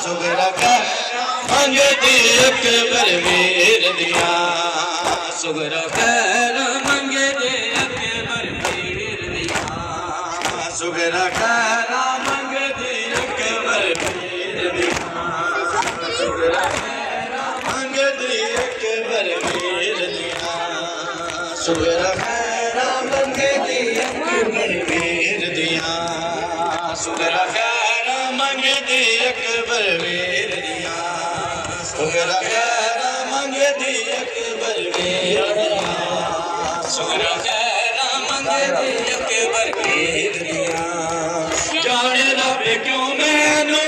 सुगरा खैरा मंगदी अकबर वीर दिया सुगरा खैरा मंगदी अकबर वीर दिया सुगरा खैरा मंगदी अकबर वीर दिया सुगरा खैरा मंगदी अकबर वीर दिया सुगरा खैरा मंगदी अकबर वीर दिया सुगरा खैरा मंगदी अकबर वीर दिया सुगरा खैरा मंगदी अकबर वीर दिया सुगरा खैरा मंगदी अकबर वीर दिया जाने रब क्यों मैनू